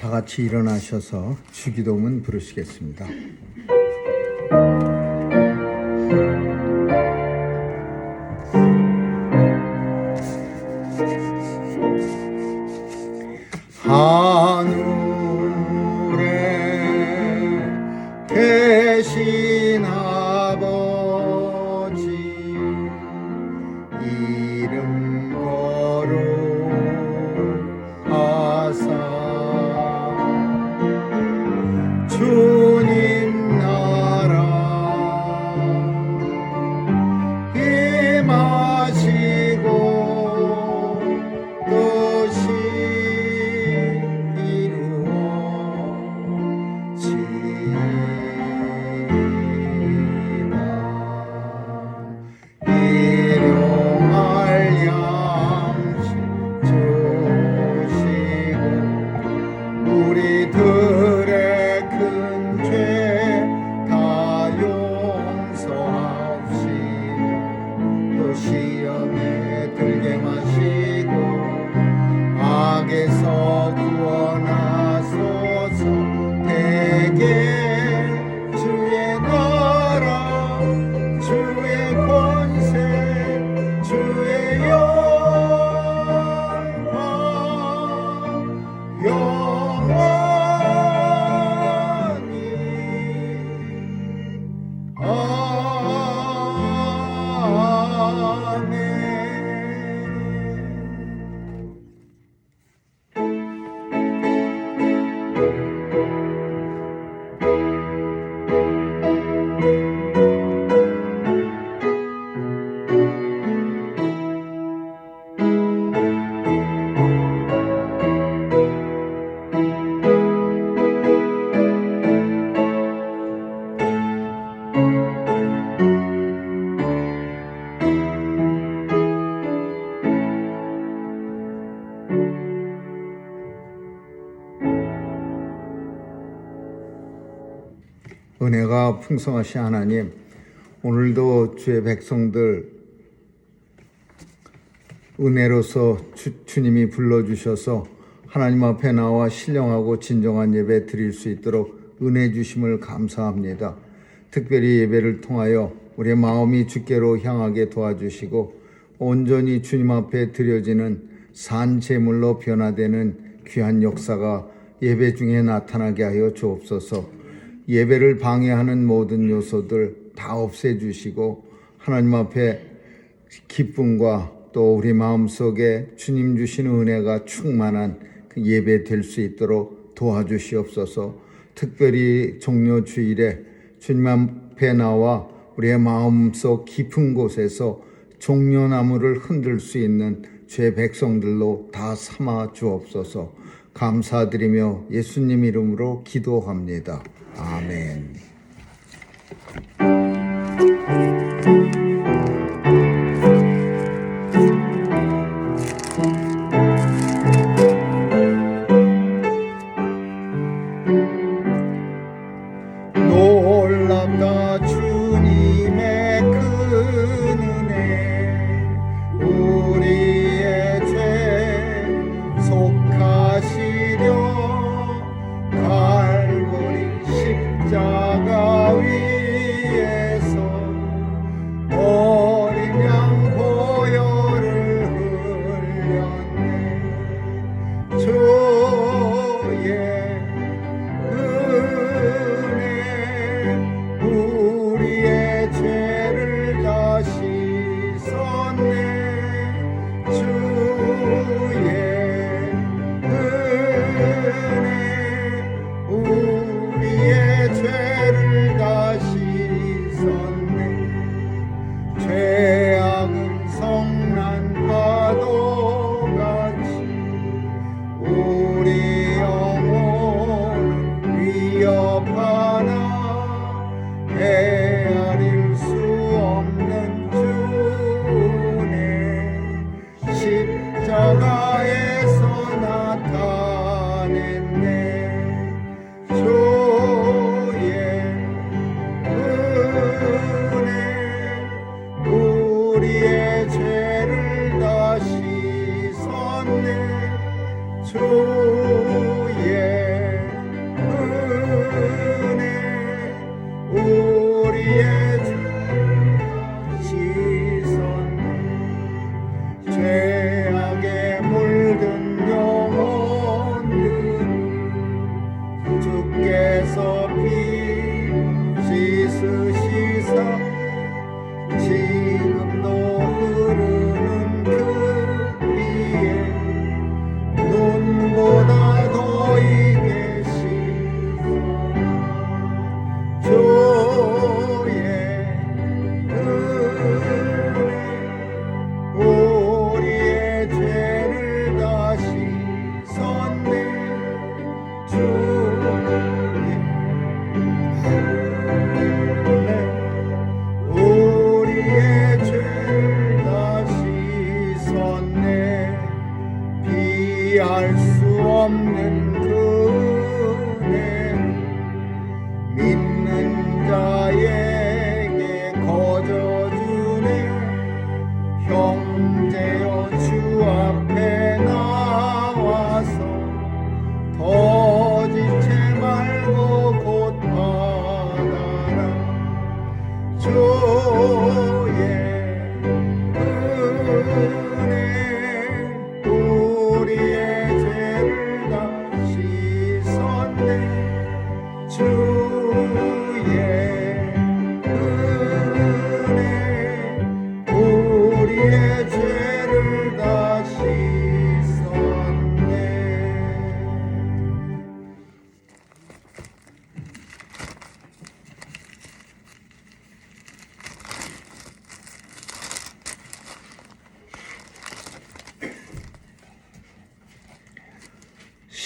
다 같이 일어나셔서 주기도문 부르시겠습니다. 하늘에 계신 아버지, 이름 거룩하사 주님 나라 임하시고 뜻이 이루어지이다. 일용할 양식 주시고 우리들의 큰 죄 다 용서하옵시며 또 시험에 들게 마시고 악에서 구원하소서. 대개 주의 나라 주의 권세 주의 영광 영원히 아멘. 은혜가 풍성하신 하나님, 오늘도 주의 백성들 은혜로서 주님이 불러주셔서 하나님 앞에 나와 신령하고 진정한 예배 드릴 수 있도록 은혜 주심을 감사합니다. 특별히 예배를 통하여 우리의 마음이 주께로 향하게 도와주시고 온전히 주님 앞에 드려지는 산 제물로 변화되는 귀한 역사가 예배 중에 나타나게 하여 주옵소서. 예배를 방해하는 모든 요소들 다 없애주시고 하나님 앞에 기쁨과 또 우리 마음속에 주님 주시는 은혜가 충만한 그 예배 될 수 있도록 도와주시옵소서. 특별히 종려 주일에 주님 앞에 나와 우리의 마음속 깊은 곳에서 종려나무를 흔들 수 있는 주의 백성들로 다 삼아 주옵소서. 감사드리며 예수님 이름으로 기도합니다. 아멘. 놀랍다 주님의 큰 은혜, 우리의 죄 속하시려 십자가 위에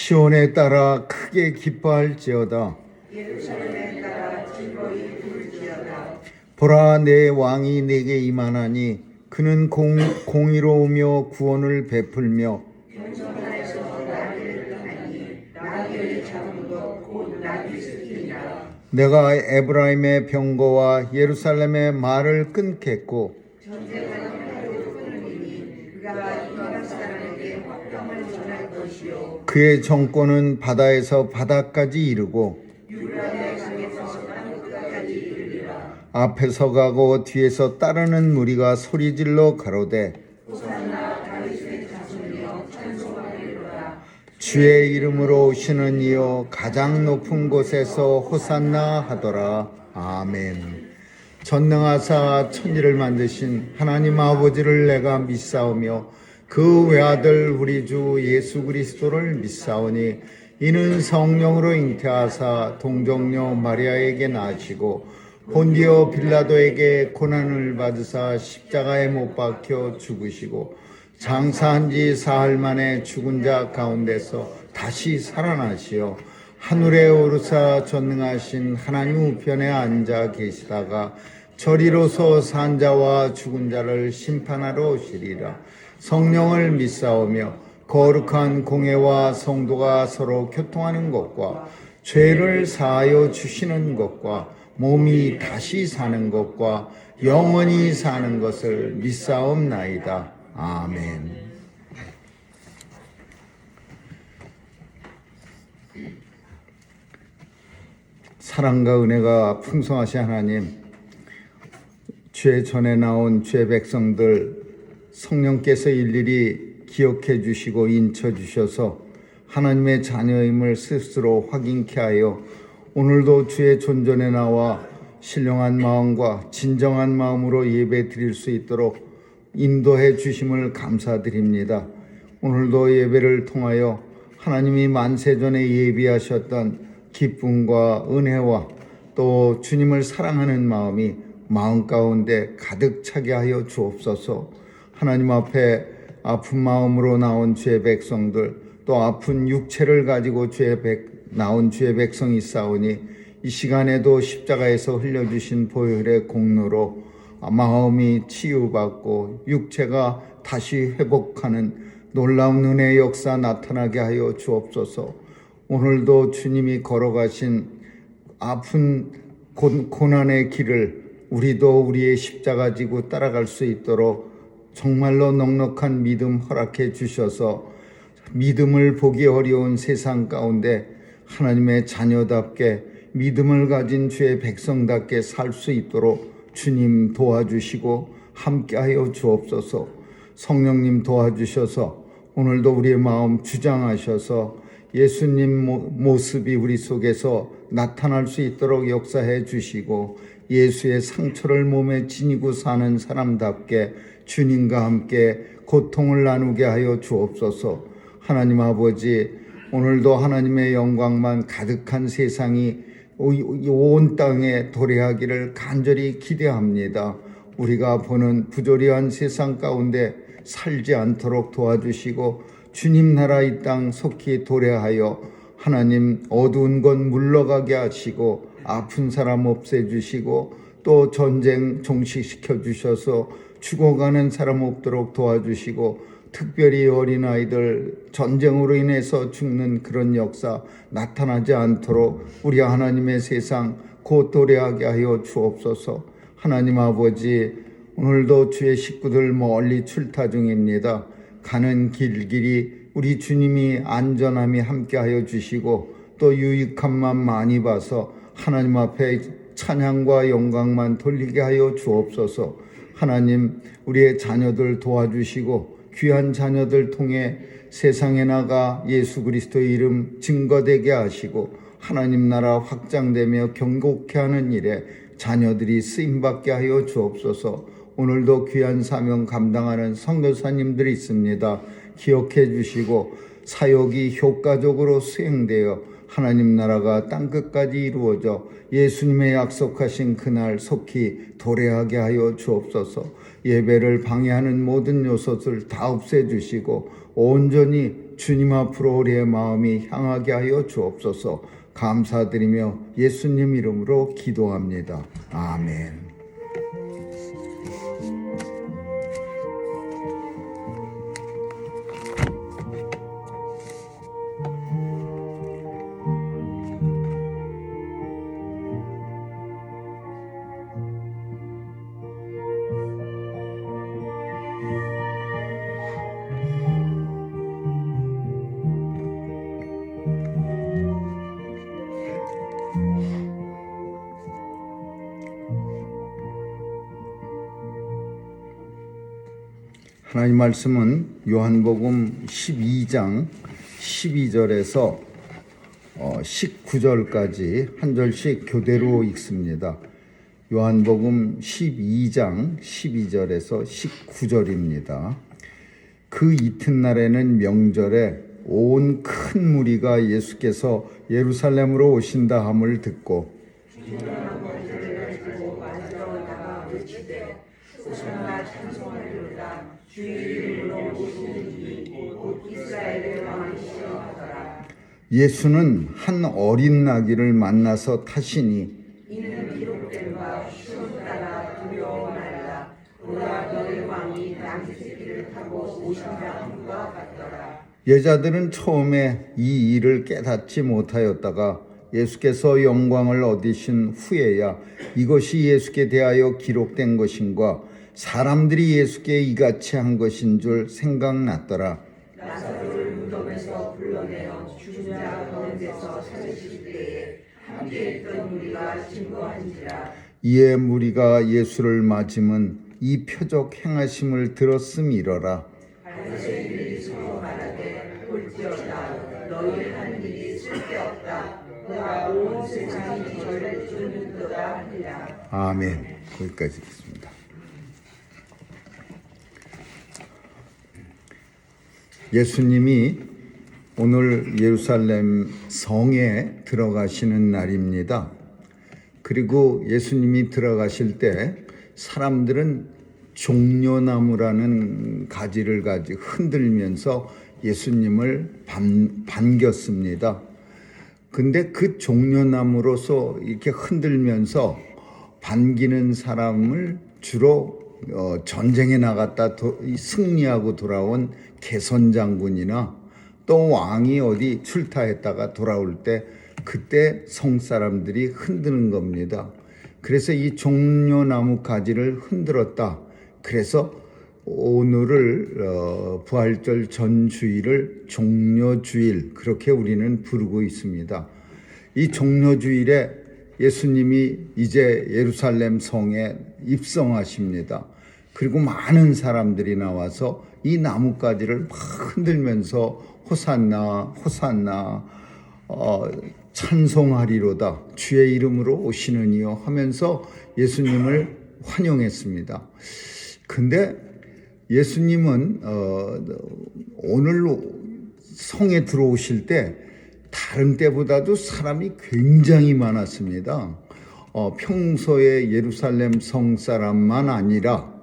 시온에 따라 크게 기뻐할지어다. 예루살렘에 따라 기꺼이 부를지어다. 보라, 내 왕이 내게 임하나니 그는 공의로우며 구원을 베풀며 경성하에서 나귀를 떠나니 나귀를 잡은 것 곧 나귀 스키니라. 내가 에브라임의 병거와 예루살렘의 말을 끊겠고 전쟁하는 팔도 끊으리니 그가 이방 사람에게 화평을 전할 것이요 그의 정권은 바다에서 바다까지 이르고 유라의 강에서 땅끝까지 이르리라. 앞에서 가고 뒤에서 따르는 무리가 소리질러 가로되 호산나 다윗의 자손이여 찬송하리로다. 주의 이름으로 오시는 이여 가장 높은 곳에서 호산나 하더라. 아멘. 전능하사 천지를 만드신 하나님 아버지를 내가 믿사오며 그 외아들 우리 주 예수 그리스도를 믿사오니 이는 성령으로 잉태하사 동정녀 마리아에게 나시고 본디오 빌라도에게 고난을 받으사 십자가에 못 박혀 죽으시고 장사한 지 사흘 만에 죽은 자 가운데서 다시 살아나시어 하늘에 오르사 전능하신 하나님 우편에 앉아 계시다가 저리로서 산 자와 죽은 자를 심판하러 오시리라. 성령을 믿사오며 거룩한 공회와 성도가 서로 교통하는 것과 죄를 사하여 주시는 것과 몸이 다시 사는 것과 영원히 사는 것을 믿사옵나이다. 아멘. 사랑과 은혜가 풍성하신 하나님, 죄 전에 나온 죄 백성들 성령께서 일일이 기억해 주시고 인쳐 주셔서 하나님의 자녀임을 스스로 확인케 하여 오늘도 주의 존전에 나와 신령한 마음과 진정한 마음으로 예배 드릴 수 있도록 인도해 주심을 감사드립니다. 오늘도 예배를 통하여 하나님이 만세전에 예비하셨던 기쁨과 은혜와 또 주님을 사랑하는 마음이 마음 가운데 가득 차게 하여 주옵소서. 하나님 앞에 아픈 마음으로 나온 주의 백성들 또 아픈 육체를 가지고 나온 주의 백성이 싸우니 이 시간에도 십자가에서 흘려주신 보혈의 공로로 마음이 치유받고 육체가 다시 회복하는 놀라운 은혜의 역사 나타나게 하여 주옵소서. 오늘도 주님이 걸어가신 아픈 고난의 길을 우리도 우리의 십자가 지고 따라갈 수 있도록 정말로 넉넉한 믿음 허락해 주셔서 믿음을 보기 어려운 세상 가운데 하나님의 자녀답게 믿음을 가진 주의 백성답게 살 수 있도록 주님 도와주시고 함께하여 주옵소서. 성령님 도와주셔서 오늘도 우리의 마음 주장하셔서 예수님 모습이 우리 속에서 나타날 수 있도록 역사해 주시고 예수의 상처를 몸에 지니고 사는 사람답게 주님과 함께 고통을 나누게 하여 주옵소서. 하나님 아버지, 오늘도 하나님의 영광만 가득한 세상이 온 땅에 도래하기를 간절히 기대합니다. 우리가 보는 부조리한 세상 가운데 살지 않도록 도와주시고 주님 나라 이 땅 속히 도래하여 하나님 어두운 것 물러가게 하시고 아픈 사람 없애주시고 또 전쟁 종식시켜 주셔서 죽어가는 사람 없도록 도와주시고 특별히 어린아이들 전쟁으로 인해서 죽는 그런 역사 나타나지 않도록 우리 하나님의 세상 곧 도래하게 하여 주옵소서. 하나님 아버지, 오늘도 주의 식구들 멀리 출타 중입니다. 가는 길길이 우리 주님이 안전함이 함께하여 주시고 또 유익함만 많이 봐서 하나님 앞에 찬양과 영광만 돌리게 하여 주옵소서. 하나님, 우리의 자녀들 도와주시고 귀한 자녀들 통해 세상에 나가 예수 그리스도의 이름 증거되게 하시고 하나님 나라 확장되며 경고케 하는 일에 자녀들이 쓰임받게 하여 주옵소서. 오늘도 귀한 사명 감당하는 선교사님들이 있습니다. 기억해 주시고 사역이 효과적으로 수행되어 하나님 나라가 땅끝까지 이루어져 예수님의 약속하신 그날 속히 도래하게 하여 주옵소서. 예배를 방해하는 모든 요소를 다 없애주시고 온전히 주님 앞으로 우리의 마음이 향하게 하여 주옵소서. 감사드리며 예수님 이름으로 기도합니다. 아멘. 하나님 말씀은 요한복음 12장 12절에서 19절까지 한 절씩 교대로 읽습니다. 요한복음 12장 12절에서 19절입니다. 그 이튿날에는 명절에 온 큰 무리가 예수께서 예루살렘으로 오신다 함을 듣고 호산나 찬송하리로다. 주의 이름으로 오시는 이곧 이스라엘의 왕이시여 하더라. 예수는 한 어린 나귀를 만나서 타시니 이는 기록된 바 시온 따라 두려워 말라. 보라 너의 왕이 나귀 새끼를 타고 오신다 함과 같더라. 여자들은 처음에 이 일을 깨닫지 못하였다가 예수께서 영광을 얻으신 후에야 이것이 예수께 대하여 기록된 것인가 사람들이 예수께 이같이 한 것인 줄 생각났더라. 나사로를 무덤에서 불러내어 죽은 자 가운데서 살리실 때에 함께 있던 무리가 증거한지라. 이에 무리가 예수를 맞으면 이 표적 행하심을 들었음이러라. 바리새인들이 서로 말하되 볼지어다 너희 한 일이 쓸데없다. 보라 온 세상이 저를 쫓는도다 하니라. 아멘. 거기까지 읽습니다. 예수님이 오늘 예루살렘 성에 들어가시는 날입니다. 그리고 예수님이 들어가실 때 사람들은 종려나무라는 가지를 가지고 흔들면서 예수님을 반겼습니다. 근데 그 종려나무로서 이렇게 흔들면서 반기는 사람을 주로 전쟁에 나갔다 승리하고 돌아온 개선장군이나 또 왕이 어디 출타했다가 돌아올 때 그때 성 사람들이 흔드는 겁니다. 그래서 이 종려나무 가지를 흔들었다. 그래서 오늘을 부활절 전주일을 종려주일 그렇게 우리는 부르고 있습니다. 이 종려주일에 예수님이 이제 예루살렘 성에 입성하십니다. 그리고 많은 사람들이 나와서 이 나뭇가지를 막 흔들면서 호산나 호산나 찬송하리로다 주의 이름으로 오시는 이여 하면서 예수님을 환영했습니다. 근데 예수님은 오늘 성에 들어오실 때 다른 때보다도 사람이 굉장히 많았습니다. 평소에 예루살렘 성 사람만 아니라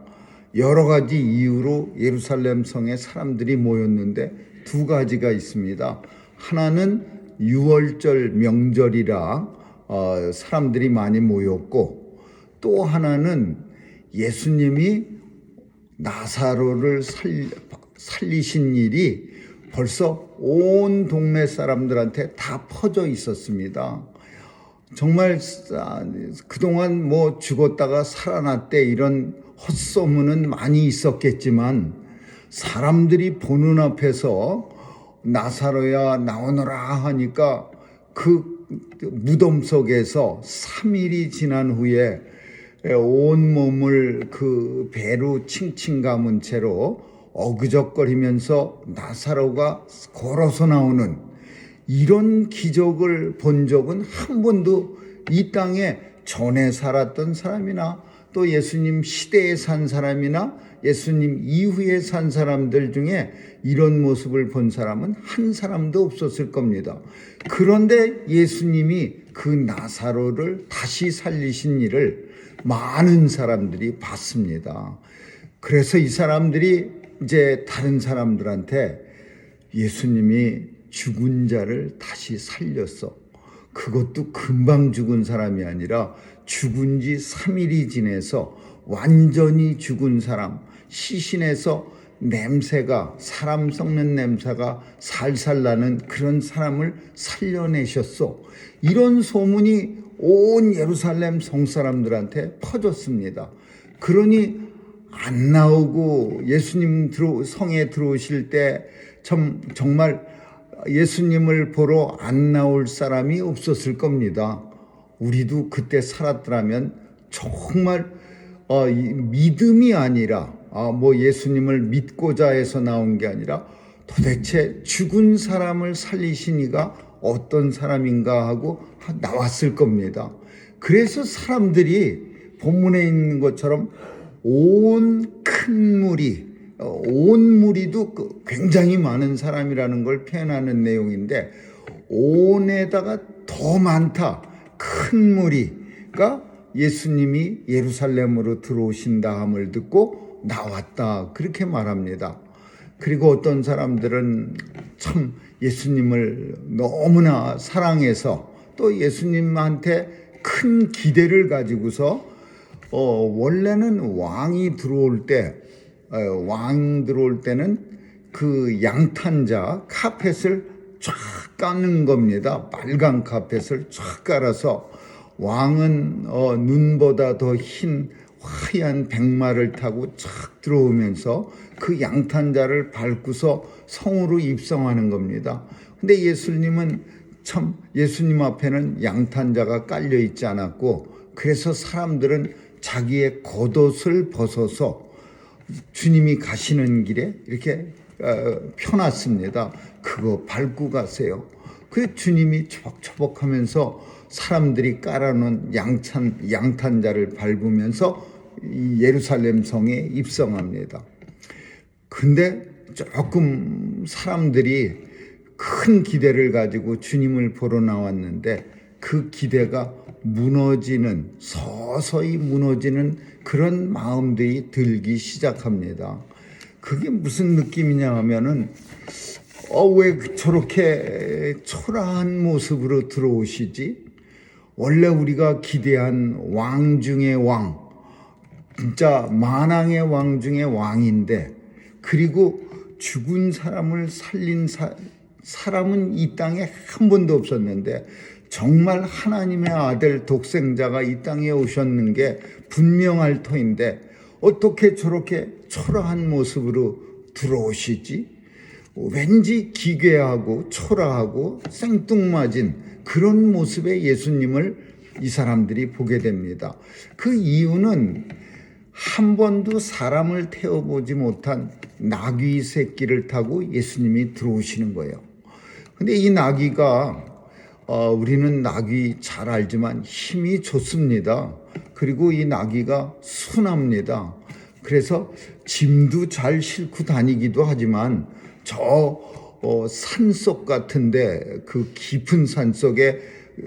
여러 가지 이유로 예루살렘 성에 사람들이 모였는데 두 가지가 있습니다. 하나는 유월절 명절이라 사람들이 많이 모였고 또 하나는 예수님이 나사로를 살리신 일이 벌써 온 동네 사람들한테 다 퍼져 있었습니다. 정말 그동안 뭐 죽었다가 살아났대 이런 헛소문은 많이 있었겠지만 사람들이 보는 앞에서 나사로야 나오너라 하니까 그 무덤 속에서 3일이 지난 후에 온몸을 그 배로 칭칭 감은 채로 어그적거리면서 나사로가 걸어서 나오는 이런 기적을 본 적은 한 번도 이 땅에 전에 살았던 사람이나 또 예수님 시대에 산 사람이나 예수님 이후에 산 사람들 중에 이런 모습을 본 사람은 한 사람도 없었을 겁니다. 그런데 예수님이 그 나사로를 다시 살리신 일을 많은 사람들이 봤습니다. 그래서 이 사람들이 이제 다른 사람들한테 예수님이 죽은 자를 다시 살렸어. 그것도 금방 죽은 사람이 아니라 죽은 지 3일이 지내서 완전히 죽은 사람, 시신에서 냄새가, 사람 썩는 냄새가 살살 나는 그런 사람을 살려내셨어. 이런 소문이 온 예루살렘 성사람들한테 퍼졌습니다. 그러니 안 나오고 예수님 성에 들어오실 때 정말 예수님을 보러 안 나올 사람이 없었을 겁니다. 우리도 그때 살았더라면 정말 믿음이 아니라 예수님을 믿고자 해서 나온 게 아니라 도대체 죽은 사람을 살리신 이가 어떤 사람인가 하고 나왔을 겁니다. 그래서 사람들이 본문에 있는 것처럼 온 큰 무리, 온 무리도 굉장히 많은 사람이라는 걸 표현하는 내용인데, 온에다가 더 많다, 큰 무리가 예수님이 예루살렘으로 들어오신다함을 듣고 나왔다, 그렇게 말합니다. 그리고 어떤 사람들은 참 예수님을 너무나 사랑해서 또 예수님한테 큰 기대를 가지고서 원래는 왕 들어올 때는 그 양탄자 카펫을 쫙 까는 겁니다. 빨간 카펫을 쫙 깔아서 왕은 눈보다 더 흰 화려한 백마를 타고 쫙 들어오면서 그 양탄자를 밟고서 성으로 입성하는 겁니다. 근데 예수님 앞에는 양탄자가 깔려 있지 않았고, 그래서 사람들은 자기의 겉옷을 벗어서 주님이 가시는 길에 이렇게 펴놨습니다. 그거 밟고 가세요. 그 주님이 초복초복하면서 사람들이 깔아놓은 양탄자를 밟으면서 예루살렘 성에 입성합니다. 근데 조금 사람들이 큰 기대를 가지고 주님을 보러 나왔는데 그 기대가 서서히 무너지는 그런 마음들이 들기 시작합니다. 그게 무슨 느낌이냐 하면은 왜 저렇게 초라한 모습으로 들어오시지? 원래 우리가 기대한 왕 중의 왕, 진짜 만왕의 왕 중의 왕인데, 그리고 죽은 사람을 살린 사람은 이 땅에 한 번도 없었는데 정말 하나님의 아들 독생자가 이 땅에 오셨는 게 분명할 터인데 어떻게 저렇게 초라한 모습으로 들어오시지? 왠지 기괴하고 초라하고 생뚱맞은 그런 모습의 예수님을 이 사람들이 보게 됩니다. 그 이유는 한 번도 사람을 태워보지 못한 나귀 새끼를 타고 예수님이 들어오시는 거예요. 근데 이 나귀가 우리는 나귀 잘 알지만 힘이 좋습니다. 그리고 이 나귀가 순합니다. 그래서 짐도 잘 싣고 다니기도 하지만 산속 같은데, 그 깊은 산속에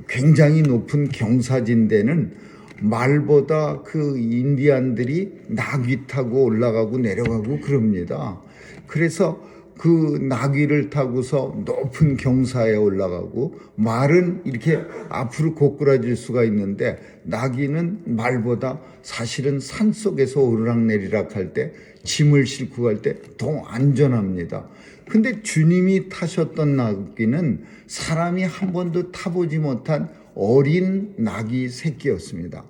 굉장히 높은 경사진 데는 말보다 그 인디안들이 나귀 타고 올라가고 내려가고 그럽니다. 그래서 그 나귀를 타고서 높은 경사에 올라가고, 말은 이렇게 앞으로 고꾸라질 수가 있는데 나귀는 말보다 사실은 산속에서 오르락내리락 할 때, 짐을 싣고 갈 때 더 안전합니다. 근데 주님이 타셨던 나귀는 사람이 한 번도 타보지 못한 어린 나귀 새끼였습니다.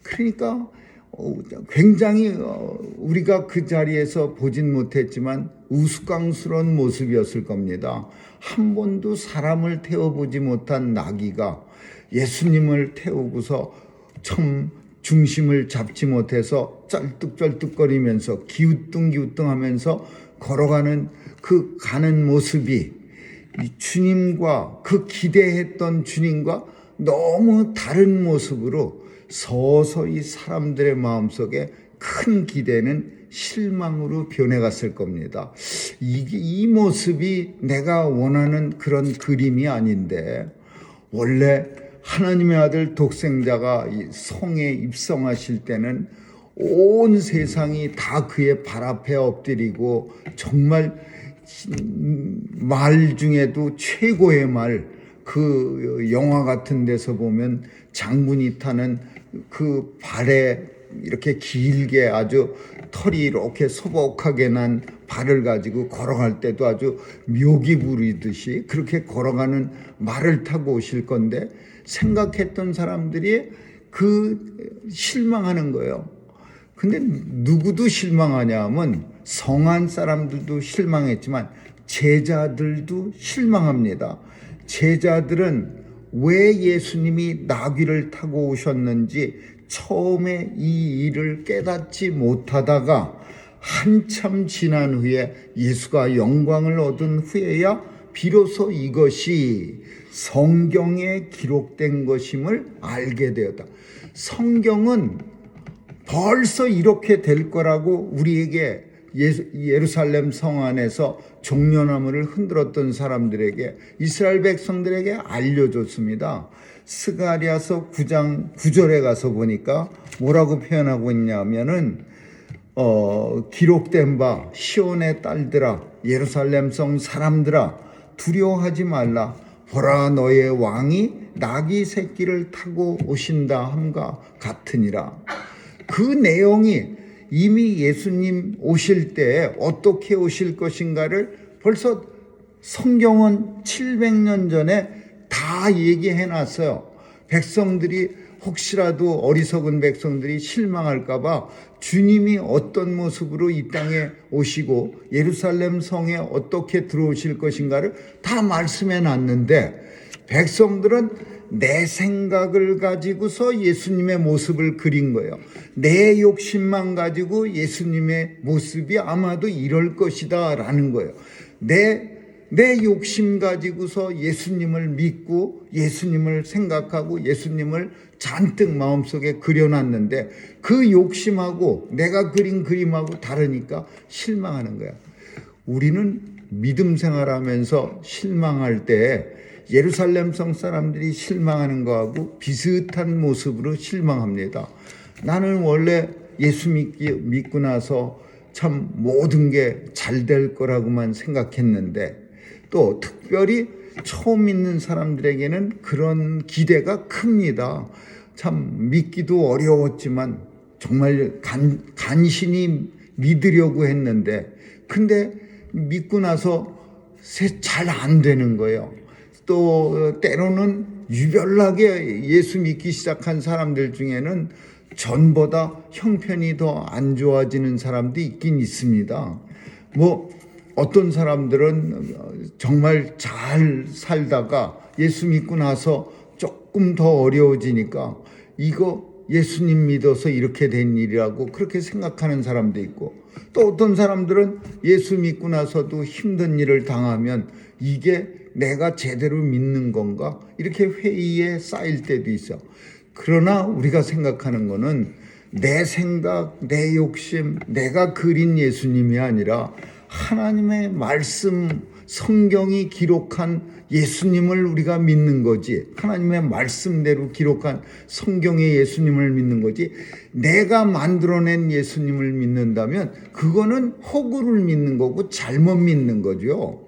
그러니까 굉장히 우리가 그 자리에서 보진 못했지만 우스꽝스러운 모습이었을 겁니다. 한 번도 사람을 태워보지 못한 나귀가 예수님을 태우고서 참 중심을 잡지 못해서 쩔뚝쩔뚝거리면서 기우뚱기우뚱하면서 걸어가는 그 가는 모습이 주님과, 그 기대했던 주님과 너무 다른 모습으로 서서히 사람들의 마음속에 큰 기대는 실망으로 변해갔을 겁니다. 이 모습이 내가 원하는 그런 그림이 아닌데, 원래 하나님의 아들 독생자가 이 성에 입성하실 때는 온 세상이 다 그의 발 앞에 엎드리고 정말 말 중에도 최고의 말, 그 영화 같은 데서 보면 장군이 타는 그 발에 이렇게 길게 아주 털이 이렇게 소복하게 난 발을 가지고 걸어갈 때도 아주 묘기 부리듯이 그렇게 걸어가는 말을 타고 오실 건데, 생각했던 사람들이 그 실망하는 거예요. 근데 누구도 실망하냐 하면 성한 사람들도 실망했지만 제자들도 실망합니다. 제자들은 왜 예수님이 나귀를 타고 오셨는지 처음에 이 일을 깨닫지 못하다가 한참 지난 후에 예수가 영광을 얻은 후에야 비로소 이것이 성경에 기록된 것임을 알게 되었다. 성경은 벌써 이렇게 될 거라고 우리에게 예루살렘 성 안에서 종려나무를 흔들었던 사람들에게, 이스라엘 백성들에게 알려줬습니다. 스가랴서 9장 9절에 가서 보니까 뭐라고 표현하고 있냐면은 기록된 바 시온의 딸들아, 예루살렘 성 사람들아, 두려워하지 말라. 보라, 너의 왕이 나귀 새끼를 타고 오신다 함과 같으니라. 그 내용이 이미 예수님 오실 때 어떻게 오실 것인가를 벌써 성경은 700년 전에 다 얘기해 놨어요. 백성들이 혹시라도, 어리석은 백성들이 실망할까 봐 주님이 어떤 모습으로 이 땅에 오시고 예루살렘 성에 어떻게 들어오실 것인가를 다 말씀해 놨는데, 백성들은 내 생각을 가지고서 예수님의 모습을 그린 거예요. 내 욕심만 가지고 예수님의 모습이 아마도 이럴 것이다 라는 거예요. 내 욕심 가지고서 예수님을 믿고 예수님을 생각하고 예수님을 잔뜩 마음속에 그려놨는데, 그 욕심하고 내가 그린 그림하고 다르니까 실망하는 거야. 우리는 믿음 생활하면서 실망할 때 예루살렘 성 사람들이 실망하는 거하고 비슷한 모습으로 실망합니다. 나는 원래 예수 믿고 나서 참 모든 게 잘 될 거라고만 생각했는데, 또 특별히 처음 믿는 사람들에게는 그런 기대가 큽니다. 참 믿기도 어려웠지만 정말 간신히 믿으려고 했는데, 근데 믿고 나서 잘 안 되는 거예요. 또 때로는 유별나게 예수 믿기 시작한 사람들 중에는 전보다 형편이 더 안 좋아지는 사람도 있긴 있습니다. 어떤 사람들은 정말 잘 살다가 예수 믿고 나서 조금 더 어려워지니까 이거 예수님 믿어서 이렇게 된 일이라고 그렇게 생각하는 사람도 있고, 또 어떤 사람들은 예수 믿고 나서도 힘든 일을 당하면 이게 내가 제대로 믿는 건가, 이렇게 회의에 쌓일 때도 있어. 그러나 우리가 생각하는 거는 내 생각, 내 욕심, 내가 그린 예수님이 아니라 하나님의 말씀, 성경이 기록한 예수님을 우리가 믿는 거지, 하나님의 말씀대로 기록한 성경의 예수님을 믿는 거지, 내가 만들어낸 예수님을 믿는다면 그거는 허구를 믿는 거고 잘못 믿는 거죠.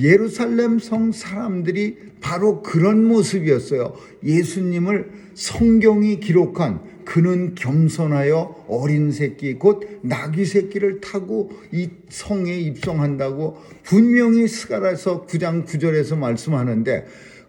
예루살렘 성 사람들이 바로 그런 모습이었어요. 예수님을 성경이 기록한, 그는 겸손하여 어린 새끼 곧 나귀 새끼를 타고 이 성에 입성한다고 분명히 스가랴서 9장 9절에서 말씀하는데,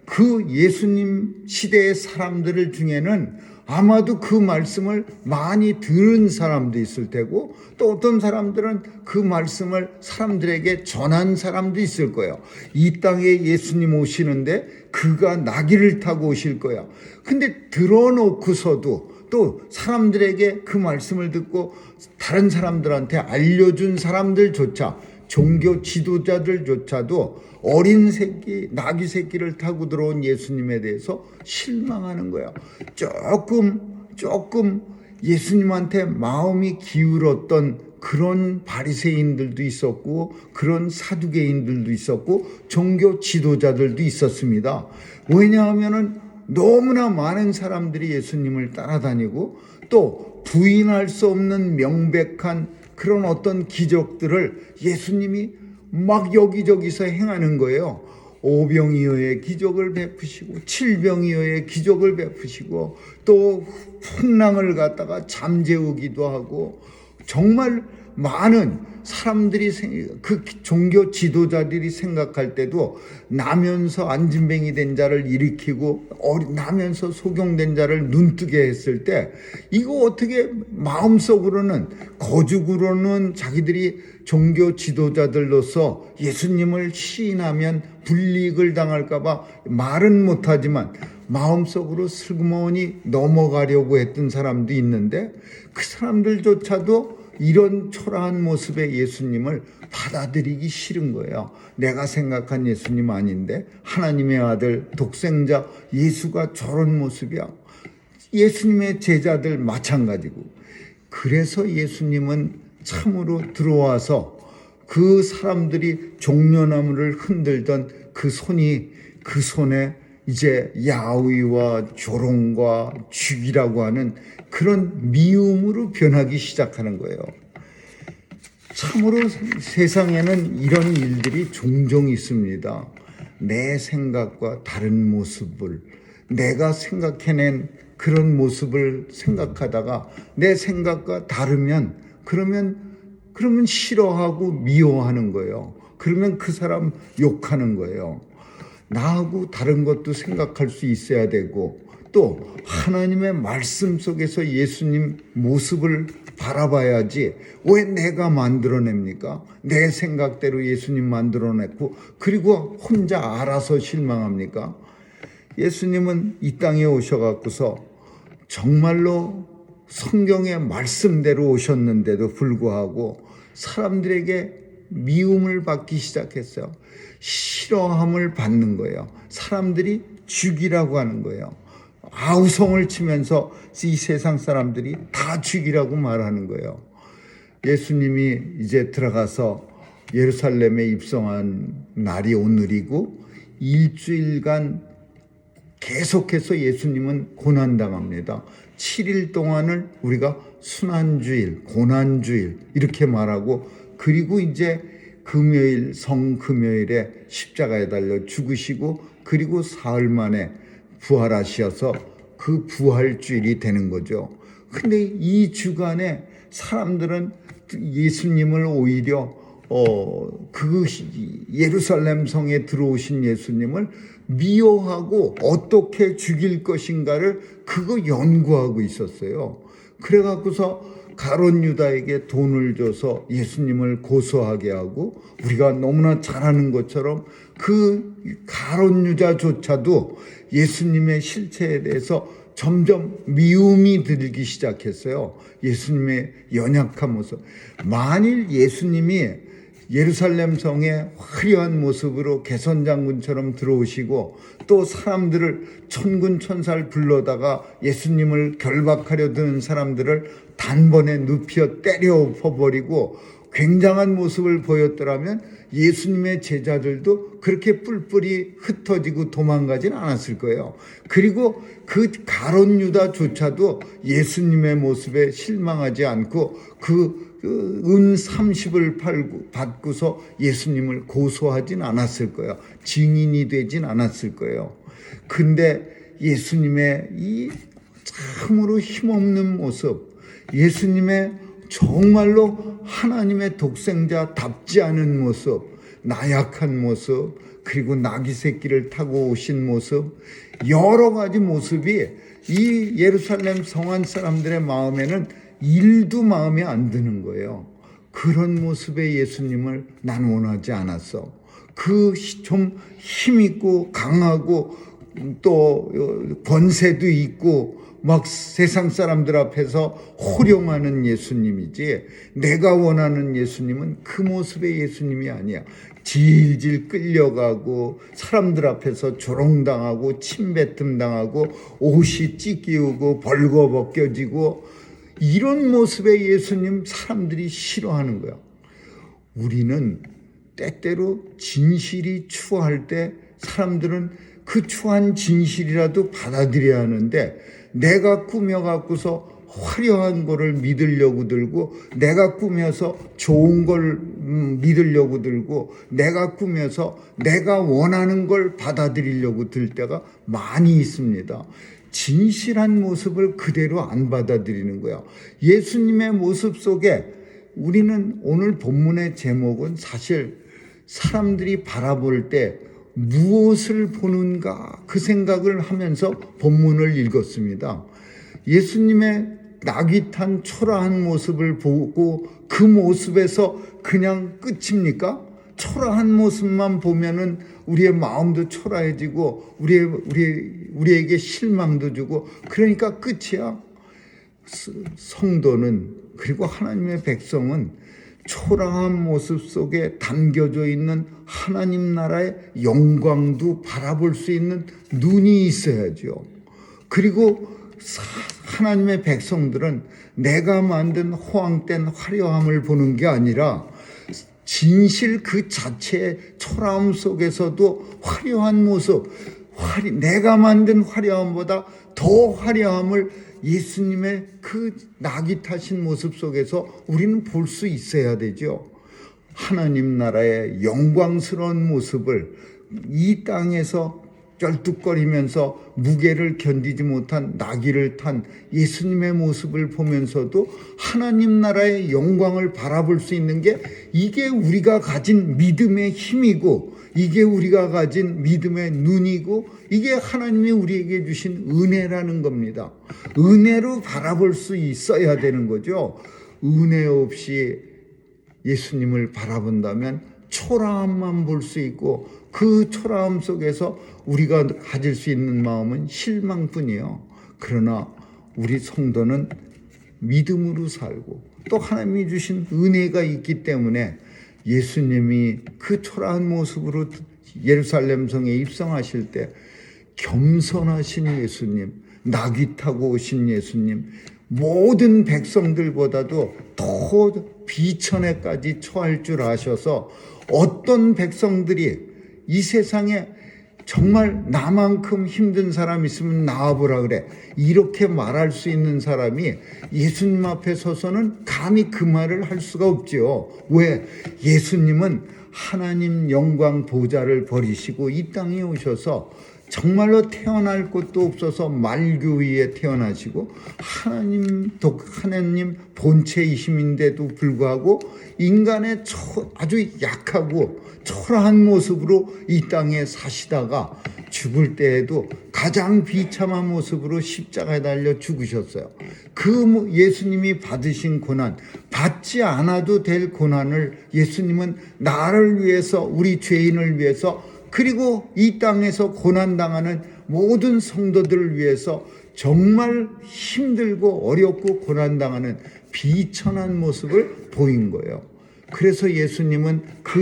그 예수님 시대의 사람들 중에는 아마도 그 말씀을 많이 들은 사람도 있을 테고, 또 어떤 사람들은 그 말씀을 사람들에게 전한 사람도 있을 거예요. 이 땅에 예수님 오시는데 그가 나귀를 타고 오실 거야. 근데 들어놓고서도 또 사람들에게 그 말씀을 듣고 다른 사람들한테 알려준 사람들조차, 종교 지도자들조차도 어린 새끼, 나귀 새끼를 타고 들어온 예수님에 대해서 실망하는 거야. 조금 예수님한테 마음이 기울었던 그런 바리새인들도 있었고, 그런 사두개인들도 있었고, 종교 지도자들도 있었습니다. 왜냐하면은 너무나 많은 사람들이 예수님을 따라다니고, 또 부인할 수 없는 명백한 그런 어떤 기적들을 예수님이 막 여기저기서 행하는 거예요. 오병이어의 기적을 베푸시고 칠병이어의 기적을 베푸시고 또 풍랑을 갖다가 잠재우기도 하고 정말 많은 사람들이 그 종교 지도자들이 생각할 때도 나면서 안진뱅이 된 자를 일으키고 나면서 소경된 자를 눈뜨게 했을 때 이거 어떻게 마음속으로는 거죽으로는 자기들이 종교 지도자들로서 예수님을 시인하면 불이익을 당할까봐 말은 못하지만 마음속으로 슬그머니 넘어가려고 했던 사람도 있는데 그 사람들조차도 이런 초라한 모습의 예수님을 받아들이기 싫은 거예요. 내가 생각한 예수님 아닌데 하나님의 아들 독생자 예수가 저런 모습이야. 예수님의 제자들 마찬가지고. 그래서 예수님은 참으로 들어와서 그 사람들이 종려나무를 흔들던 그 손에 이제 야위와 조롱과 죽이라고 하는 그런 미움으로 변하기 시작하는 거예요. 참으로 세상에는 이런 일들이 종종 있습니다. 내 생각과 다른 모습을, 내가 생각해낸 그런 모습을 생각하다가 내 생각과 다르면 그러면 싫어하고 미워하는 거예요. 그러면 그 사람 욕하는 거예요. 나하고 다른 것도 생각할 수 있어야 되고 또 하나님의 말씀 속에서 예수님 모습을 바라봐야지 왜 내가 만들어냅니까? 내 생각대로 예수님 만들어냈고 그리고 혼자 알아서 실망합니까? 예수님은 이 땅에 오셔갖고서 정말로 성경의 말씀대로 오셨는데도 불구하고 사람들에게 미움을 받기 시작했어요. 싫어함을 받는 거예요. 사람들이 죽이라고 하는 거예요. 아우성을 치면서 이 세상 사람들이 다 죽이라고 말하는 거예요. 예수님이 이제 들어가서 예루살렘에 입성한 날이 오늘이고 일주일간 계속해서 예수님은 고난당합니다. 7일 동안을 우리가 순환주일, 고난주일 이렇게 말하고 그리고 이제 금요일, 성금요일에 십자가에 달려 죽으시고 그리고 사흘 만에 부활하셔서 그 부활주일이 되는 거죠. 근데 이 주간에 사람들은 예수님을 오히려 그 예루살렘 성에 들어오신 예수님을 미워하고 어떻게 죽일 것인가를 그거 연구하고 있었어요. 그래갖고서 가룟 유다에게 돈을 줘서 예수님을 고소하게 하고 우리가 너무나 잘 아는 것처럼 그 가룟 유다조차도 예수님의 실체에 대해서 점점 미움이 들기 시작했어요. 예수님의 연약한 모습. 만일 예수님이 예루살렘 성에 화려한 모습으로 개선장군처럼 들어오시고 또 사람들을 천군천사를 불러다가 예수님을 결박하려 드는 사람들을 단번에 눕혀 때려 엎어버리고 굉장한 모습을 보였더라면 예수님의 제자들도 그렇게 뿔뿔이 흩어지고 도망가진 않았을 거예요. 그리고 그 가룟 유다조차도 예수님의 모습에 실망하지 않고 그 은 30을 받고서 예수님을 고소하진 않았을 거예요. 증인이 되진 않았을 거예요. 근데 예수님의 이 참으로 힘없는 모습, 예수님의 정말로 하나님의 독생자답지 않은 모습, 나약한 모습, 그리고 나귀 새끼를 타고 오신 모습, 여러 가지 모습이 이 예루살렘 성안 사람들의 마음에는 일도 마음에 안 드는 거예요. 그런 모습의 예수님을 난 원하지 않았어. 그 좀 힘있고 강하고 또 권세도 있고 막 세상 사람들 앞에서 호령하는 예수님이지 내가 원하는 예수님은 그 모습의 예수님이 아니야. 질질 끌려가고 사람들 앞에서 조롱당하고 침뱉음 당하고 옷이 찢기우고 벌거벗겨지고 이런 모습의 예수님 사람들이 싫어하는 거야. 우리는 때때로 진실이 추할 때 사람들은 그 추한 진실이라도 받아들여야 하는데 내가 꾸며갖고서 화려한 거를 믿으려고 들고, 내가 꾸며서 좋은 걸 믿으려고 들고, 내가 꾸며서 내가 원하는 걸 받아들이려고 들 때가 많이 있습니다. 진실한 모습을 그대로 안 받아들이는 거야. 예수님의 모습 속에 우리는, 오늘 본문의 제목은 사실 사람들이 바라볼 때 무엇을 보는가 그 생각을 하면서 본문을 읽었습니다. 예수님의 낙이 탄 초라한 모습을 보고 그 모습에서 그냥 끝입니까? 초라한 모습만 보면은 우리의 마음도 초라해지고 우리에게 실망도 주고 그러니까 끝이야. 성도는, 그리고 하나님의 백성은 초라한 모습 속에 담겨져 있는 하나님 나라의 영광도 바라볼 수 있는 눈이 있어야죠. 그리고 하나님의 백성들은 내가 만든 허황된 화려함을 보는 게 아니라 진실 그 자체의 초라함 속에서도 화려한 모습, 내가 만든 화려함보다 더 화려함을 예수님의 그 낙이 타신 모습 속에서 우리는 볼 수 있어야 되죠. 하나님 나라의 영광스러운 모습을 이 땅에서 쩔뚝거리면서 무게를 견디지 못한 나귀를 탄 예수님의 모습을 보면서도 하나님 나라의 영광을 바라볼 수 있는 게, 이게 우리가 가진 믿음의 힘이고, 이게 우리가 가진 믿음의 눈이고, 이게 하나님이 우리에게 주신 은혜라는 겁니다. 은혜로 바라볼 수 있어야 되는 거죠. 은혜 없이 예수님을 바라본다면 초라함만 볼 수 있고, 그 초라함 속에서 우리가 가질 수 있는 마음은 실망뿐이에요. 그러나 우리 성도는 믿음으로 살고 또 하나님이 주신 은혜가 있기 때문에 예수님이 그 초라한 모습으로 예루살렘 성에 입성하실 때 겸손하신 예수님, 낙이 타고 오신 예수님, 모든 백성들보다도 더 비천에까지 처할 줄 아셔서 어떤 백성들이 이 세상에 정말 나만큼 힘든 사람 있으면 나와보라 그래, 이렇게 말할 수 있는 사람이 예수님 앞에 서서는 감히 그 말을 할 수가 없죠. 왜? 예수님은 하나님 영광 보좌를 버리시고 이 땅에 오셔서 정말로 태어날 곳도 없어서 말교 위에 태어나시고 하나님 본체이심인데도 불구하고 인간의 아주 약하고 초라한 모습으로 이 땅에 사시다가 죽을 때에도 가장 비참한 모습으로 십자가에 달려 죽으셨어요. 그 예수님이 받으신 고난, 받지 않아도 될 고난을 예수님은 나를 위해서, 우리 죄인을 위해서, 그리고 이 땅에서 고난당하는 모든 성도들을 위해서 정말 힘들고 어렵고 고난당하는 비천한 모습을 보인 거예요. 그래서 예수님은 그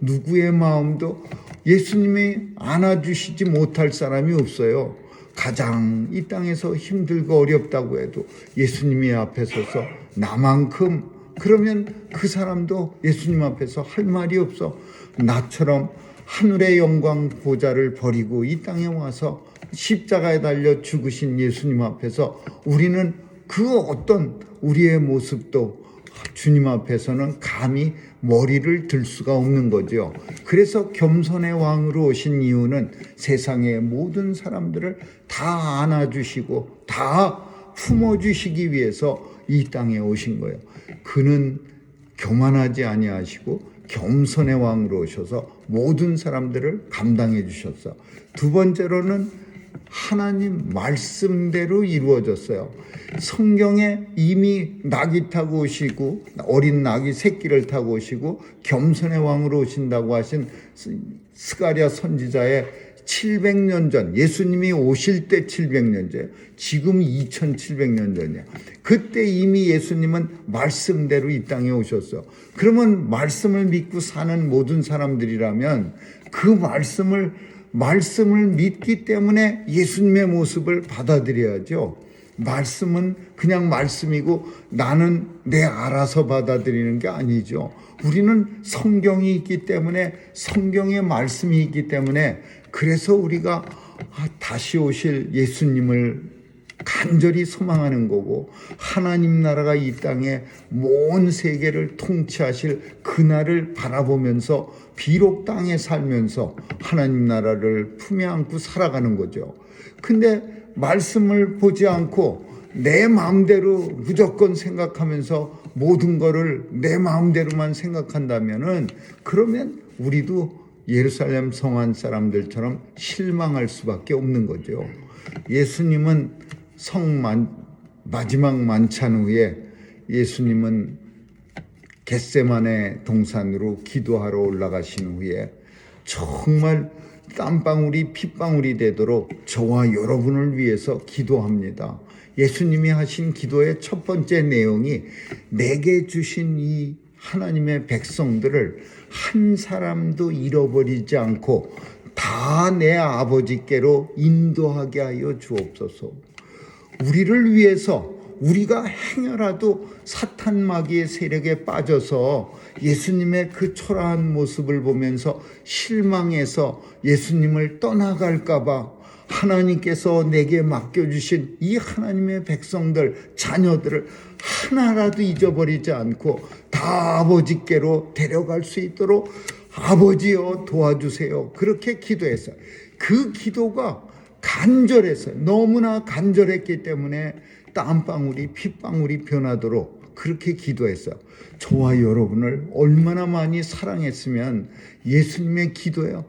누구의 마음도 예수님이 안아주시지 못할 사람이 없어요. 가장 이 땅에서 힘들고 어렵다고 해도 예수님이 앞에 서서 나만큼, 그러면 그 사람도 예수님 앞에서 할 말이 없어. 나처럼 하늘의 영광 보좌를 버리고 이 땅에 와서 십자가에 달려 죽으신 예수님 앞에서 우리는 그 어떤 우리의 모습도 주님 앞에서는 감히 머리를 들 수가 없는 거죠. 그래서 겸손의 왕으로 오신 이유는 세상의 모든 사람들을 다 안아주시고 다 품어주시기 위해서 이 땅에 오신 거예요. 그는 교만하지 아니하시고 겸손의 왕으로 오셔서 모든 사람들을 감당해 주셨어. 두 번째로는 하나님 말씀대로 이루어졌어요. 성경에 이미 낙이 타고 오시고 어린 낙이 새끼를 타고 오시고 겸손의 왕으로 오신다고 하신 스가랴 선지자의 700년 전, 예수님이 오실 때 700년 전, 지금 2700년 전이야. 그때 이미 예수님은 말씀대로 이 땅에 오셨어. 그러면 말씀을 믿고 사는 모든 사람들이라면 그 말씀을 믿기 때문에 예수님의 모습을 받아들여야죠. 말씀은 그냥 말씀이고 나는 내 알아서 받아들이는 게 아니죠. 우리는 성경이 있기 때문에, 성경의 말씀이 있기 때문에, 그래서 우리가 다시 오실 예수님을 간절히 소망하는 거고, 하나님 나라가 이 땅에 온 세계를 통치하실 그날을 바라보면서 비록 땅에 살면서 하나님 나라를 품에 안고 살아가는 거죠. 근데 말씀을 보지 않고 내 마음대로 무조건 생각하면서 모든 거를 내 마음대로만 생각한다면은, 그러면 우리도 예루살렘 성안 사람들처럼 실망할 수밖에 없는 거죠. 예수님은 마지막 만찬 후에 예수님은 겟세마네 동산으로 기도하러 올라가신 후에 정말 땀방울이 핏방울이 되도록 저와 여러분을 위해서 기도합니다. 예수님이 하신 기도의 첫 번째 내용이 내게 주신 이 하나님의 백성들을 한 사람도 잃어버리지 않고 다 내 아버지께로 인도하게 하여 주옵소서. 우리를 위해서 우리가 행여라도 사탄 마귀의 세력에 빠져서 예수님의 그 초라한 모습을 보면서 실망해서 예수님을 떠나갈까봐 하나님께서 내게 맡겨주신 이 하나님의 백성들, 자녀들을 하나라도 잊어버리지 않고 다 아버지께로 데려갈 수 있도록 아버지여 도와주세요. 그렇게 기도했어요. 그 기도가 간절했어요. 너무나 간절했기 때문에 땀방울이 핏방울이 변하도록 그렇게 기도했어요. 저와 여러분을 얼마나 많이 사랑했으면 예수님의 기도예요.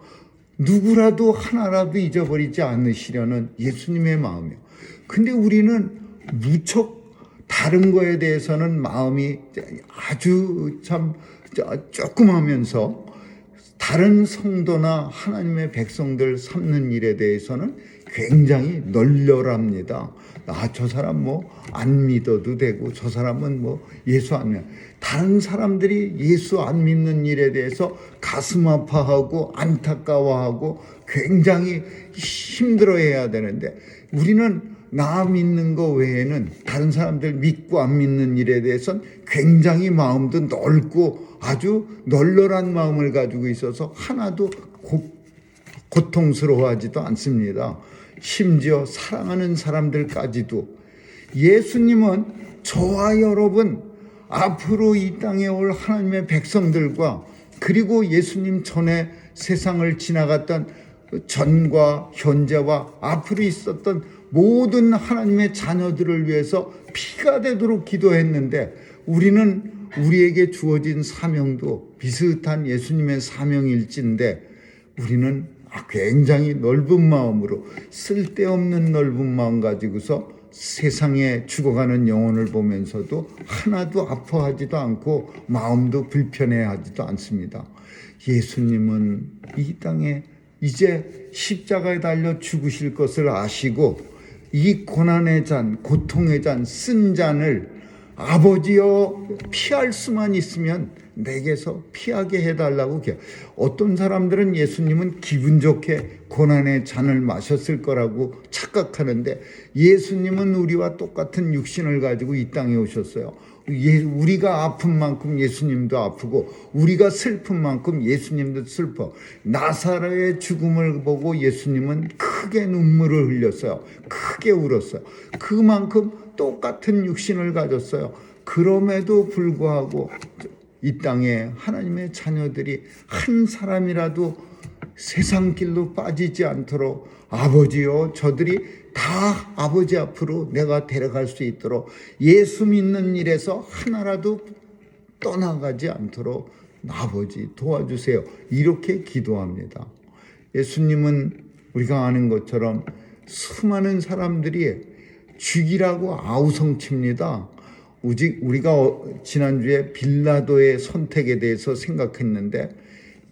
누구라도 하나라도 잊어버리지 않으시려는 예수님의 마음이에요. 근데 우리는 무척 다른 거에 대해서는 마음이 아주 참 조그마하면서 다른 성도나 하나님의 백성들 삼는 일에 대해서는 굉장히 널널합니다. 저 사람 뭐 안 믿어도 되고, 저 사람은 뭐 예수 안 믿어. 다른 사람들이 예수 안 믿는 일에 대해서 가슴 아파하고 안타까워하고 굉장히 힘들어해야 되는데, 우리는 나 믿는 거 외에는 다른 사람들 믿고 안 믿는 일에 대해서는 굉장히 마음도 넓고 아주 널널한 마음을 가지고 있어서 하나도 고통스러워하지도 않습니다. 심지어 사랑하는 사람들까지도. 예수님은 저와 여러분, 앞으로 이 땅에 올 하나님의 백성들과, 그리고 예수님 전에 세상을 지나갔던 전과 현재와 앞으로 있었던 모든 하나님의 자녀들을 위해서 피가 되도록 기도했는데, 우리는 우리에게 주어진 사명도 비슷한 예수님의 사명일진데, 우리는 굉장히 넓은 마음으로, 쓸데없는 넓은 마음 가지고서 세상에 죽어가는 영혼을 보면서도 하나도 아파하지도 않고 마음도 불편해하지도 않습니다. 예수님은 이 땅에 이제 십자가에 달려 죽으실 것을 아시고 이 고난의 잔, 고통의 잔, 쓴 잔을 아버지여 피할 수만 있으면 내게서 피하게 해달라고. 어떤 사람들은 예수님은 기분 좋게 고난의 잔을 마셨을 거라고 착각하는데, 예수님은 우리와 똑같은 육신을 가지고 이 땅에 오셨어요. 우리가 아픈 만큼 예수님도 아프고, 우리가 슬픈 만큼 예수님도 슬퍼. 나사로의 죽음을 보고 예수님은 크게 눈물을 흘렸어요. 크게 울었어요. 그만큼 똑같은 육신을 가졌어요. 그럼에도 불구하고 이 땅에 하나님의 자녀들이 한 사람이라도 세상 길로 빠지지 않도록, 아버지요, 저들이 다 아버지 앞으로 내가 데려갈 수 있도록, 예수 믿는 일에서 하나라도 떠나가지 않도록 아버지 도와주세요. 이렇게 기도합니다. 예수님은 우리가 아는 것처럼 수많은 사람들이 죽이라고 아우성칩니다. 우리가 지난주에 빌라도의 선택에 대해서 생각했는데,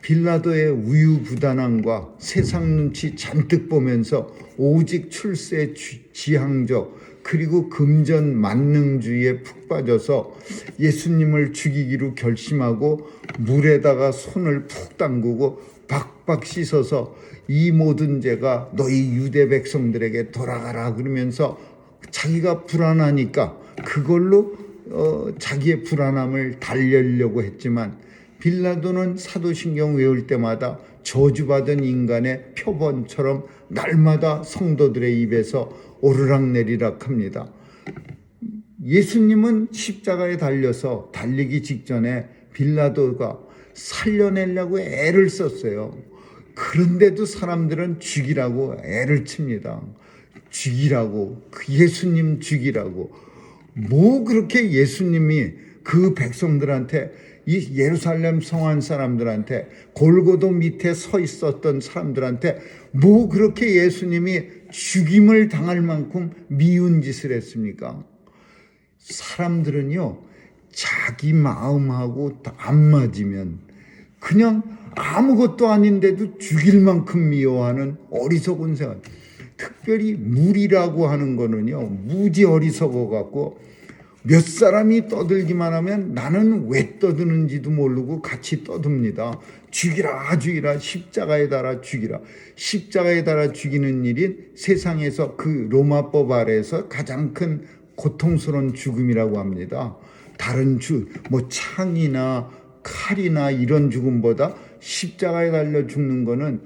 빌라도의 우유부단함과 세상 눈치 잔뜩 보면서 오직 출세 지향적 그리고 금전 만능주의에 푹 빠져서 예수님을 죽이기로 결심하고 물에다가 손을 푹 담그고 박박 씻어서 이 모든 죄가 너희 유대 백성들에게 돌아가라 그러면서 자기가 불안하니까 그걸로 자기의 불안함을 달래려고 했지만, 빌라도는 사도신경 외울 때마다 저주받은 인간의 표본처럼 날마다 성도들의 입에서 오르락내리락 합니다. 예수님은 십자가에 달려서 달리기 직전에 빌라도가 살려내려고 애를 썼어요. 그런데도 사람들은 죽이라고 애를 칩니다. 죽이라고, 예수님 죽이라고. 뭐 그렇게 예수님이 그 백성들한테, 이 예루살렘 성한 사람들한테, 골고도 밑에 서 있었던 사람들한테 뭐 그렇게 예수님이 죽임을 당할 만큼 미운 짓을 했습니까? 사람들은요, 자기 마음하고 안 맞으면 그냥 아무것도 아닌데도 죽일 만큼 미워하는 어리석은 생각. 특별히 물이라고 하는 거는요, 무지 어리석어 갖고 몇 사람이 떠들기만 하면 나는 왜 떠드는지도 모르고 같이 떠듭니다. 죽이라 죽이라, 십자가에 달아 죽이라. 십자가에 달아 죽이는 일이 세상에서 그 로마법 아래에서 가장 큰 고통스러운 죽음이라고 합니다. 다른 뭐 창이나 칼이나 이런 죽음보다 십자가에 달려 죽는 거는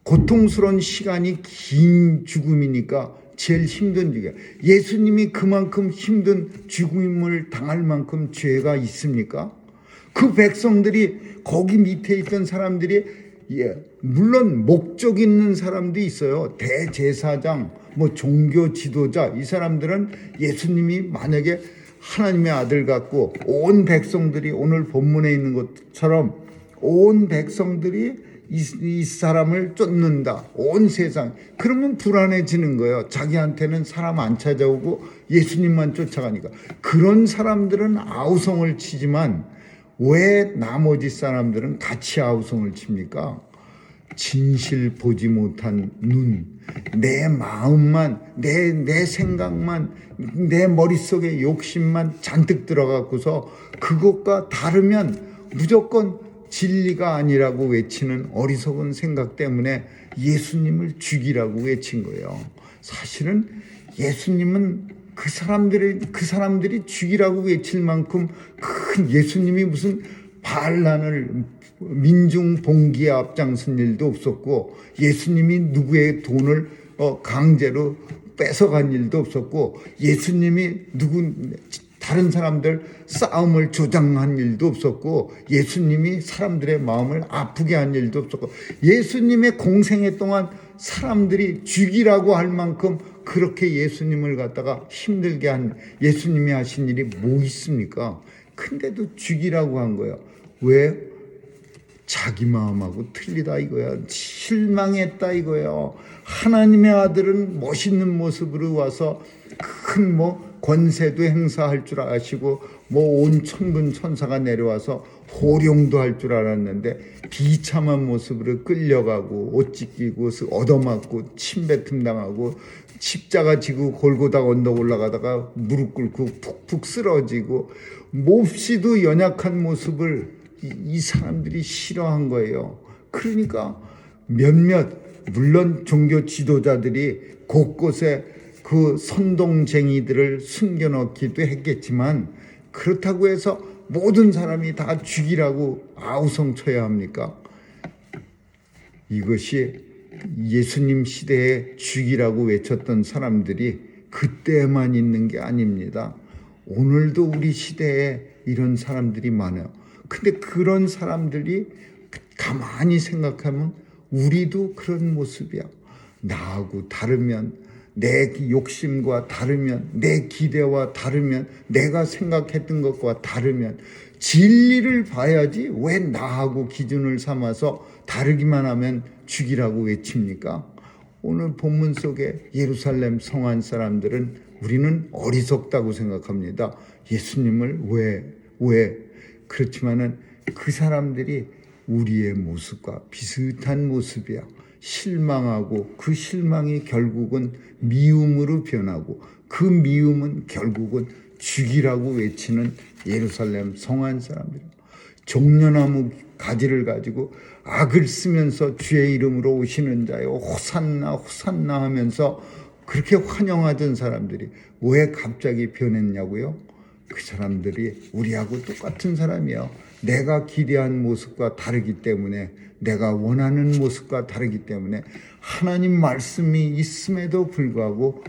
고통스러운 시간이 긴 죽음이니까 제일 힘든 죽이야. 예수님이 그만큼 힘든 죽음을 당할 만큼 죄가 있습니까? 그 백성들이, 거기 밑에 있던 사람들이, 물론 목적 있는 사람도 있어요. 대제사장, 뭐 종교 지도자, 이 사람들은 예수님이 만약에 하나님의 아들 같고 온 백성들이 오늘 본문에 있는 것처럼 온 백성들이 이 사람을 쫓는다, 온 세상. 그러면 불안해지는 거예요. 자기한테는 사람 안 찾아오고 예수님만 쫓아가니까. 그런 사람들은 아우성을 치지만 왜 나머지 사람들은 같이 아우성을 칩니까? 진실 보지 못한 눈, 내 마음만, 내 생각만, 내 머릿속에 욕심만 잔뜩 들어가고서 그것과 다르면 무조건 진리가 아니라고 외치는 어리석은 생각 때문에 예수님을 죽이라고 외친 거예요. 사실은 예수님은 그 사람들이 죽이라고 외칠 만큼 큰 예수님이 무슨 반란을 민중 봉기에 앞장선 일도 없었고, 예수님이 누구의 돈을 강제로 뺏어간 일도 없었고, 예수님이 다른 사람들 싸움을 조장한 일도 없었고, 예수님이 사람들의 마음을 아프게 한 일도 없었고, 예수님의 공생애 동안 사람들이 죽이라고 할 만큼 그렇게 예수님을 갖다가 힘들게 한, 예수님이 하신 일이 뭐 있습니까? 근데도 죽이라고 한 거예요. 왜? 자기 마음하고 틀리다 이거야. 실망했다 이거예요. 하나님의 아들은 멋있는 모습으로 와서 큰 권세도 행사할 줄 아시고 온 천군 천사가 내려와서 호령도 할 줄 알았는데 비참한 모습으로 끌려가고 옷 찢기고 얻어맞고 침뱉음 당하고 십자가 지고 골고다 언덕 올라가다가 무릎 꿇고 푹푹 쓰러지고 몹시도 연약한 모습을 이 사람들이 싫어한 거예요. 그러니까 물론 종교 지도자들이 곳곳에 그 선동쟁이들을 숨겨놓기도 했겠지만, 그렇다고 해서 모든 사람이 다 죽이라고 아우성 쳐야 합니까? 이것이 예수님 시대에 죽이라고 외쳤던 사람들이 그때만 있는 게 아닙니다. 오늘도 우리 시대에 이런 사람들이 많아요. 근데 그런 사람들이 가만히 생각하면 우리도 그런 모습이야. 나하고 다르면, 내 욕심과 다르면, 내 기대와 다르면, 내가 생각했던 것과 다르면 진리를 봐야지 왜 나하고 기준을 삼아서 다르기만 하면 죽이라고 외칩니까? 오늘 본문 속에 예루살렘 성한 사람들은 우리는 어리석다고 생각합니다. 예수님을 왜? 그렇지만은 그 사람들이 우리의 모습과 비슷한 모습이야. 실망하고 그 실망이 결국은 미움으로 변하고 그 미움은 결국은 죽이라고 외치는 예루살렘 성한 사람들. 종려나무 가지를 가지고 악을 쓰면서 주의 이름으로 오시는 자여 호산나 호산나 하면서 그렇게 환영하던 사람들이 왜 갑자기 변했냐고요? 그 사람들이 우리하고 똑같은 사람이에요. 내가 기대한 모습과 다르기 때문에, 내가 원하는 모습과 다르기 때문에 하나님 말씀이 있음에도 불구하고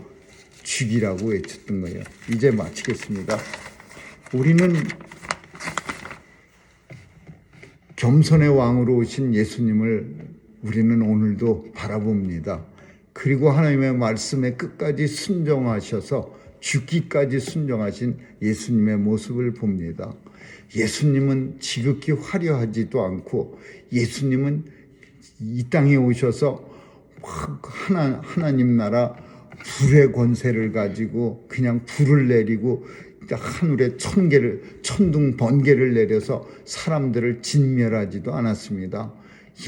죽이라고 외쳤던 거예요. 이제 마치겠습니다. 우리는 겸손의 왕으로 오신 예수님을 우리는 오늘도 바라봅니다. 그리고 하나님의 말씀에 끝까지 순종하셔서 죽기까지 순종하신 예수님의 모습을 봅니다. 예수님은 지극히 화려하지도 않고, 예수님은 이 땅에 오셔서 하나님 나라 불의 권세를 가지고 그냥 불을 내리고 하늘에 천둥 번개를 내려서 사람들을 진멸하지도 않았습니다.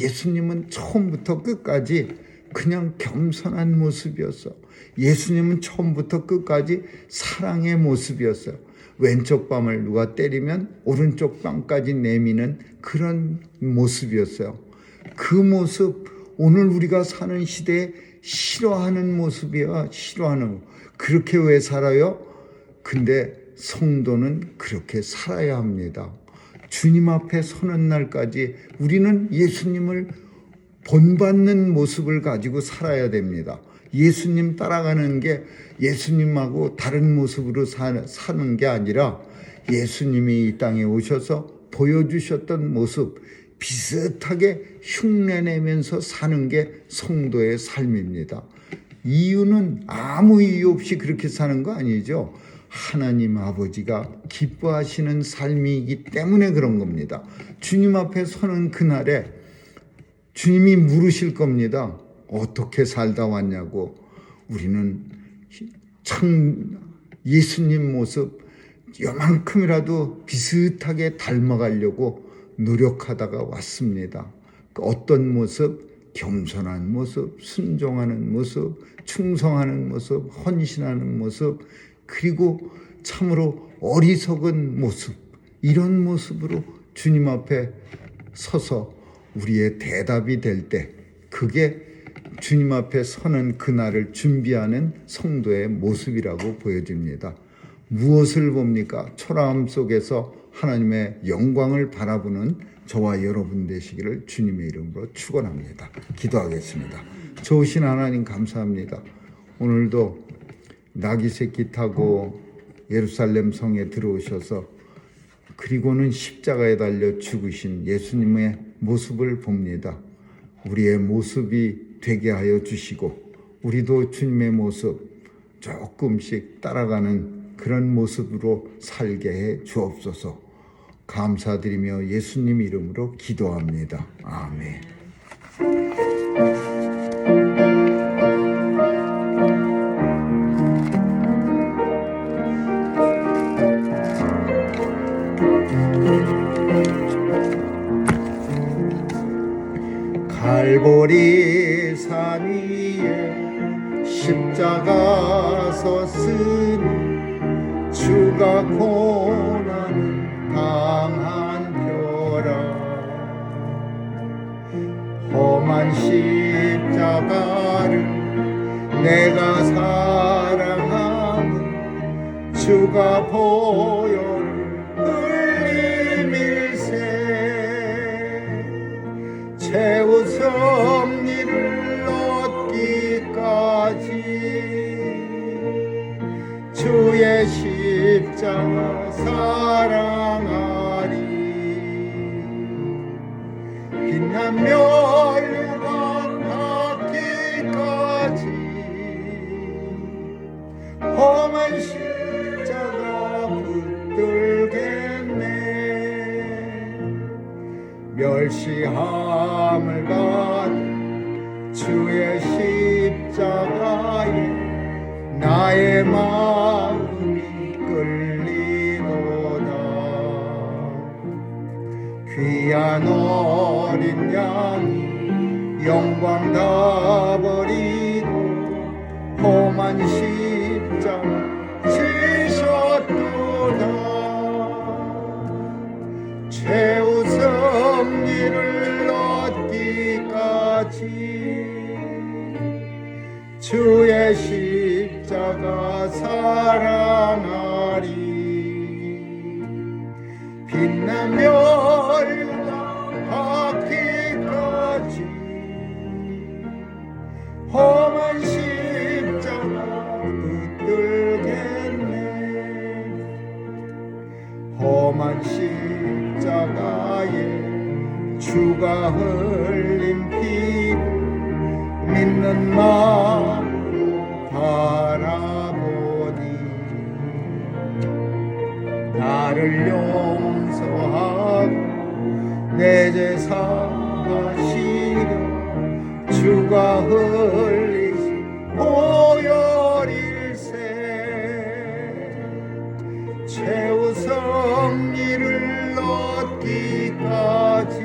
예수님은 처음부터 끝까지 그냥 겸손한 모습이었어. 예수님은 처음부터 끝까지 사랑의 모습이었어요. 왼쪽 뺨을 누가 때리면 오른쪽 뺨까지 내미는 그런 모습이었어요. 그 모습, 오늘 우리가 사는 시대에 싫어하는 모습이야. 싫어하는. 그렇게 왜 살아요? 근데 성도는 그렇게 살아야 합니다. 주님 앞에 서는 날까지 우리는 예수님을 본받는 모습을 가지고 살아야 됩니다. 예수님 따라가는 게 예수님하고 다른 모습으로 사는 게 아니라, 예수님이 이 땅에 오셔서 보여주셨던 모습 비슷하게 흉내내면서 사는 게 성도의 삶입니다. 이유는 아무 이유 없이 그렇게 사는 거 아니죠. 하나님 아버지가 기뻐하시는 삶이기 때문에 그런 겁니다. 주님 앞에 서는 그날에 주님이 물으실 겁니다. 어떻게 살다 왔냐고. 우리는 참 예수님 모습 요만큼이라도 비슷하게 닮아가려고 노력하다가 왔습니다. 어떤 모습? 겸손한 모습, 순종하는 모습, 충성하는 모습, 헌신하는 모습, 그리고 참으로 어리석은 모습, 이런 모습으로 주님 앞에 서서 우리의 대답이 될 때, 그게 주님 앞에 서는 그날을 준비하는 성도의 모습이라고 보여집니다. 무엇을 봅니까? 초라함 속에서 하나님의 영광을 바라보는 저와 여러분 되시기를 주님의 이름으로 축원합니다. 기도하겠습니다. 좋으신 하나님 감사합니다. 오늘도 나귀 새끼 타고 예루살렘 성에 들어오셔서 그리고는 십자가에 달려 죽으신 예수님의 모습을 봅니다. 우리의 모습이 되게 하여 주시고, 우리도 주님의 모습 조금씩 따라가는 그런 모습으로 살게 해 주옵소서. 감사드리며 예수님 이름으로 기도합니다. 아멘. 갈보리 산 위에 십자가 섰으니 주가 고난을 당한 표라. 험한 십자가를 내가 사랑함은 주가 보혈을 흘리밀세 최후 섭리를 얻기까지 주의 십자가 사랑하리. 빛나며 유감 닿기까지 험한 십자가 붙들겠네. 멸시함을 받은 주의 십자가에 나의 마음이 끌리도다. 귀한 어린 양이 영광 다 버리고 험한 십자가 지셨도다. 최후 섭리를 얻기까지 주의 십자가 사랑하리. 빛나며 험한 십자가에 주가 흘린 피를 믿는 마음으로 바라보니 나를 용서하고 내 죄 사하시려 주가 흘리신 보혈일세 최후 승리를 얻기까지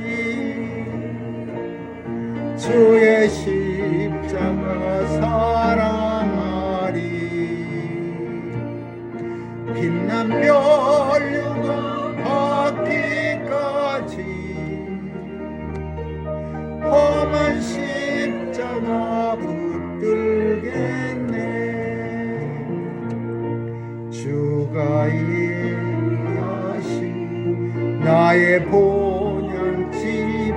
주의 십자가 사랑하리 빛난 멸류관 받기까지 험한 십자가 붙들겠네 주가 예비하신 나의 본향집에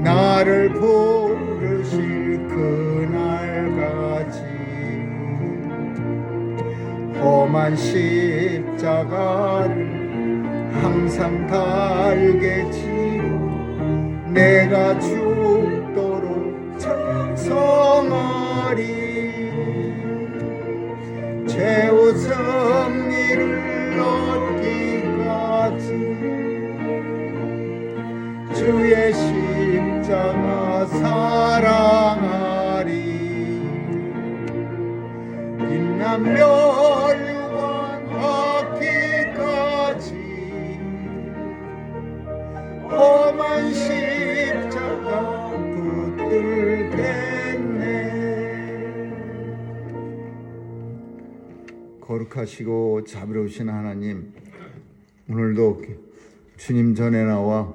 나를 부르실 그날까지 험한 십자가를 항상 달게 지고 내가 죽도록 찬송하리 최후 승리를 얻기까지 주의 십자가 사랑하리 빛난 멸류관 받기까지 험한 십자가 붙들겠네 거룩하시고 자비로우신 하나님 오늘도 주님 전에 나와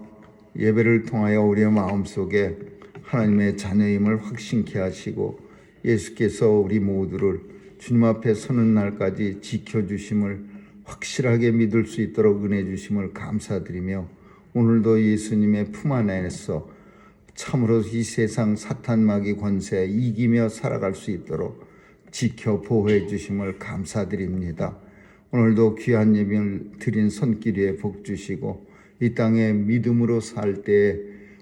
예배를 통하여 우리의 마음속에 하나님의 자녀임을 확신케 하시고 예수께서 우리 모두를 주님 앞에 서는 날까지 지켜주심을 확실하게 믿을 수 있도록 은혜 주심을 감사드리며 오늘도 예수님의 품 안에서 참으로 이 세상 사탄 마귀 권세 이기며 살아갈 수 있도록 지켜 보호해 주심을 감사드립니다. 오늘도 귀한 예배를 드린 손길 위에 복 주시고 이 땅에 믿음으로 살 때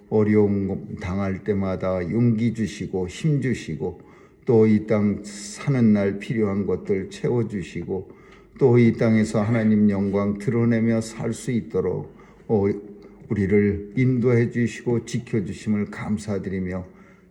어려움 당할 때마다 용기 주시고 힘 주시고 또 이 땅 사는 날 필요한 것들 채워주시고 또 이 땅에서 하나님 영광 드러내며 살 수 있도록 우리를 인도해 주시고 지켜주심을 감사드리며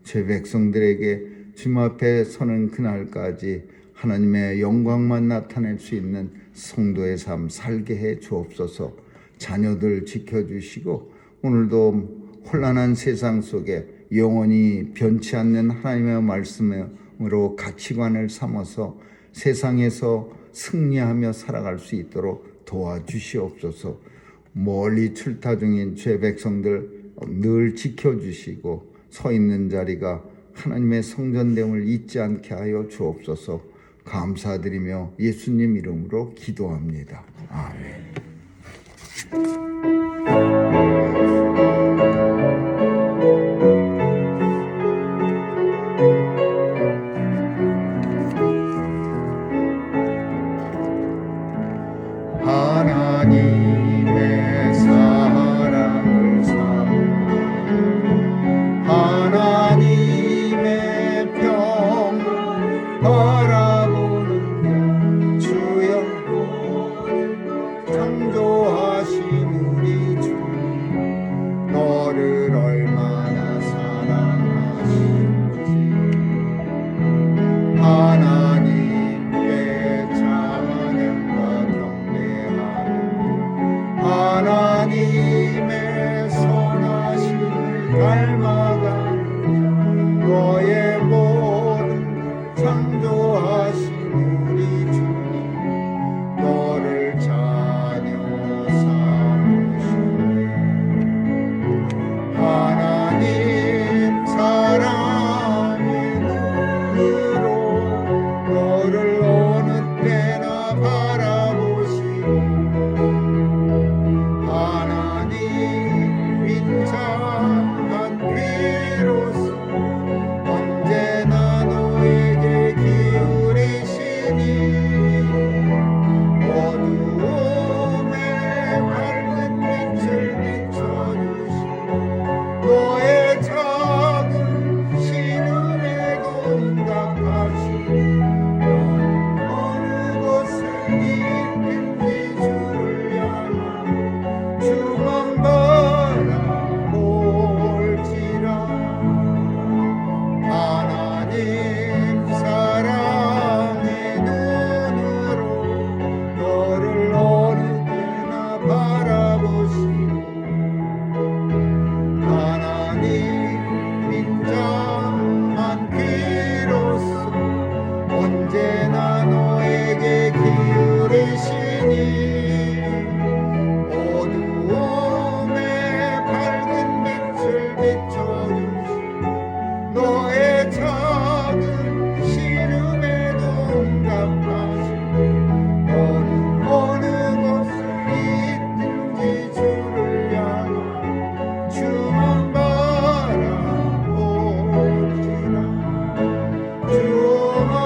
제 백성들에게 주님 앞에 서는 그날까지 하나님의 영광만 나타낼 수 있는 성도의 삶 살게 해 주옵소서. 자녀들 지켜주시고 오늘도 혼란한 세상 속에 영원히 변치 않는 하나님의 말씀으로 가치관을 삼아서 세상에서 승리하며 살아갈 수 있도록 도와주시옵소서. 멀리 출타 중인 죄 백성들 늘 지켜주시고 서 있는 자리가 하나님의 성전됨을 잊지 않게 하여 주옵소서. 감사드리며 예수님 이름으로 기도합니다. 아멘. 하나님의 사랑을 삼아 하나님의 평을 바라보는 주여 창조하시는 계시니 어두움에 밝은 빛을 비춰주시 너의 작은 시름에도 응답하시니 너는 어느 곳을 있든지 주를 향해 주만 바라보시라 주만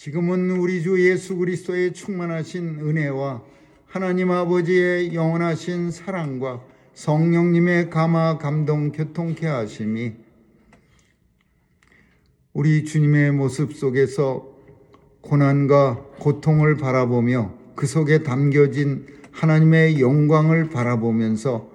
지금은 우리 주 예수 그리스도의 충만하신 은혜와 하나님 아버지의 영원하신 사랑과 성령님의 감화 감동 교통케 하심이 우리 주님의 모습 속에서 고난과 고통을 바라보며 그 속에 담겨진 하나님의 영광을 바라보면서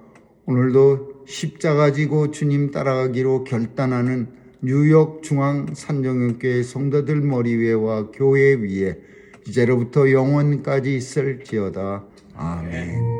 오늘도 십자가 지고 주님 따라가기로 결단하는 뉴욕 중앙 산정교회 성도들 머리 위에와 교회 위에 이제로부터 영원까지 있을지어다. 아멘.